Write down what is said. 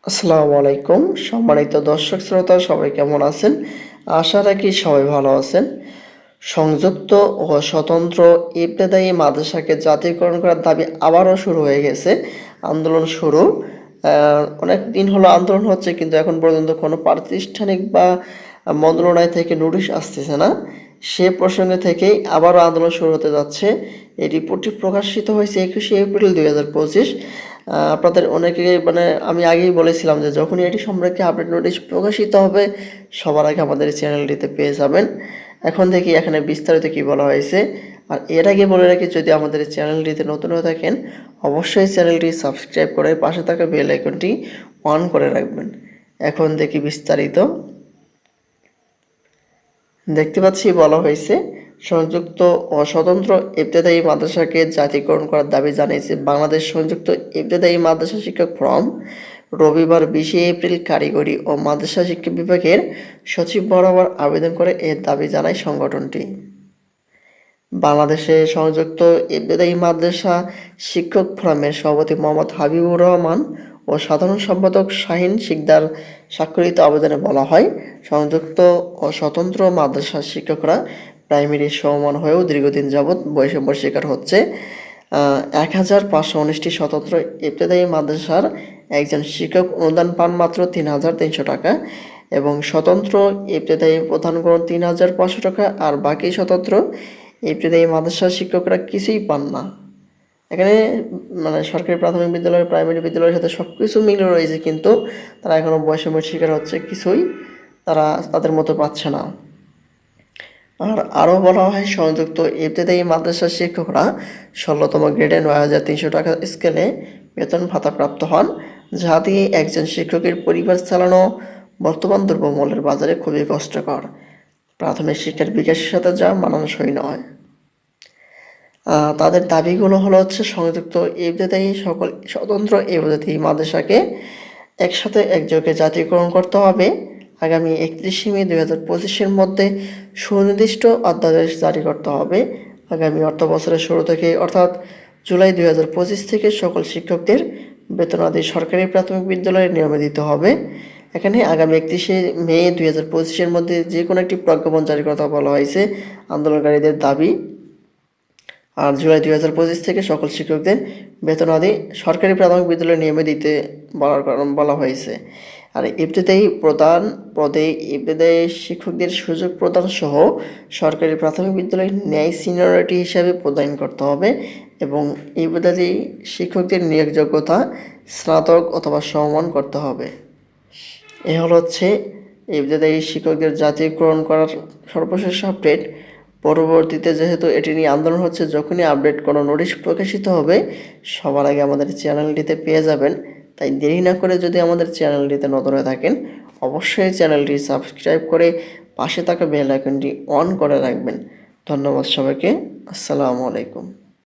আসসালামু আলাইকুম। সম্মানিত দর্শক শ্রোতা সবাই কেমন আছেন? আশা রাখি সবাই ভালো আছেন। সংযুক্ত ও স্বতন্ত্র ইবতেদায়ী মাদ্রাসাকে জাতীয়করণ করার দাবি আবারও শুরু হয়ে গেছে। আন্দোলন শুরু। অনেক দিন হলো আন্দোলন হচ্ছে, কিন্তু এখন পর্যন্ত কোনো প্রাতিষ্ঠানিক বা মন্ত্রণালয় থেকে নোটিশ আসতেছে না। সে প্রসঙ্গে থেকেই আবারও আন্দোলন শুরু হতে যাচ্ছে। এই রিপোর্টটি প্রকাশিত হয়েছে 21শে এপ্রিল 2025। আপনাদের অনেকে আমি আগেই বলেছিলাম যে যখনই এটি সম্পর্কে আপডেট নোটিশ প্রকাশিত হবে সবার আগে আমাদের চ্যানেলটিতে পেয়ে যাবেন। এখন দেখি এখানে বিস্তারিত কি বলা হয়েছে। আর এর আগে বলে রাখি, যদি আমাদের চ্যানেলটিতে নতুন হয়ে থাকেন অবশ্যই চ্যানেলটি সাবস্ক্রাইব করে পাশে থাকা বেল আইকনটি অন করে রাখবেন। এখন দেখি বিস্তারিত। দেখতে পাচ্ছি বলা হয়েছে, সংযুক্ত ও স্বতন্ত্র ইবতেদায়ী মাদ্রাসাকে জাতীয়করণ করার দাবি জানিয়েছে বাংলাদেশ সংযুক্ত ইবতেদায়ী মাদ্রাসা শিক্ষক ফোরাম। রবিবার 20শে এপ্রিল কারিগরি ও মাদ্রাসা শিক্ষা বিভাগের সচিব বরাবর আবেদন করে এর দাবি জানায় সংগঠনটি। বাংলাদেশে সংযুক্ত ইবতেদায়ী মাদ্রাসা শিক্ষক ফোরামের সভাপতি মোহাম্মদ হাবিবুর রহমান ও সাধারণ সম্পাদক শাহিন শিকদার স্বাক্ষরিত আবেদনে বলা হয়, সংযুক্ত ও স্বতন্ত্র মাদ্রাসা শিক্ষকরা প্রাইমারি সমমান হয়েও দীর্ঘদিন যাবৎ বৈষম্যের শিকার হচ্ছে। 1519টি স্বতন্ত্র ইবতেদায়ী মাদ্রাসার একজন শিক্ষক অনুদান পান মাত্র 3300 টাকা এবং স্বতন্ত্র ইবতেদায়ী প্রধানগণ 3500 টাকা, আর বাকি স্বতন্ত্র ইবতেদায়ী মাদ্রাসার শিক্ষকরা কিছুই পান না। এখানে সরকারি প্রাথমিক বিদ্যালয় প্রাইমারি বিদ্যালয়ের সাথে সব কিছু মিলে রয়েছে, কিন্তু তারা এখনও বৈষম্যের শিকার হচ্ছে, কিছুই তারা তাদের মতো পাচ্ছে না। আর আরও বলা হয়, সংযুক্ত ইবতেদায়ী মাদ্রাসার শিক্ষকরা 16তম গ্রেডে 9300 টাকা স্কেলে বেতন ভাতা প্রাপ্ত হন, যা দিয়ে একজন শিক্ষকের পরিবার চালানো বর্তমান দ্রব্যমূল্যের বাজারে খুবই কষ্টকর। প্রাথমিক শিক্ষার বিকাশের সাথে যা মানানসই নয়। তাদের দাবিগুলো হচ্ছে সংযুক্ত ইবতেদায়ী সকল স্বতন্ত্র ইবতেদায়ী মাদ্রাসাকে একসাথে একযোগে জাতীয়করণ করতে হবে। আগামী 31শে মে 2025-এর মধ্যে সুনির্দিষ্ট অধ্যাদেশ জারি করতে হবে। আগামী অর্থবছরের শুরু থেকে অর্থাৎ জুলাই 2025 থেকে সকল শিক্ষকদের বেতনাদি সরকারি প্রাথমিক বিদ্যালয়ে নিয়মে দিতে হবে। এখানে আগামী 31শে মে 2025-এর মধ্যে যে কোনো একটি প্রজ্ঞাপন জারি করতে বলা হয়েছে আন্দোলনকারীদের দাবি। আর জুলাই 2025 থেকে সকল শিক্ষকদের বেতনাদি সরকারি প্রাথমিক বিদ্যালয়ে নিয়মে দিতে বলা হয়েছে। আর ইবতেদায়ী প্রদান পদে ইবতেদায়ী শিক্ষকদের সুযোগ প্রদান সহ সরকারি প্রাথমিক বিদ্যালয়ে ন্যায় সিনিয়রিটি হিসাবে প্রদান করতে হবে এবং ইবতেদায়ী শিক্ষকদের নিয়োগযোগ্যতা স্নাতক অথবা সমমান করতে হবে। এ হচ্ছে ইবতেদায়ী শিক্ষকদের জাতীয়করণ করার সর্বশেষ আপডেট। পরবর্তীতে যেহেতু এটি নিয়ে আন্দোলন হচ্ছে, যখনই আপডেট কোনো নোটিশ প্রকাশিত হবে সবার আগে আমাদের চ্যানেলটিতে পেয়ে যাবেন। তাই দেরি না করে যদি আমাদের চ্যানেলটিতে নতুন হয়ে থাকেন অবশ্যই চ্যানেলটি সাবস্ক্রাইব করে পাশে থাকা বেল আইকনটি অন করে রাখবেন। ধন্যবাদ সবাইকে। আসসালামু আলাইকুম।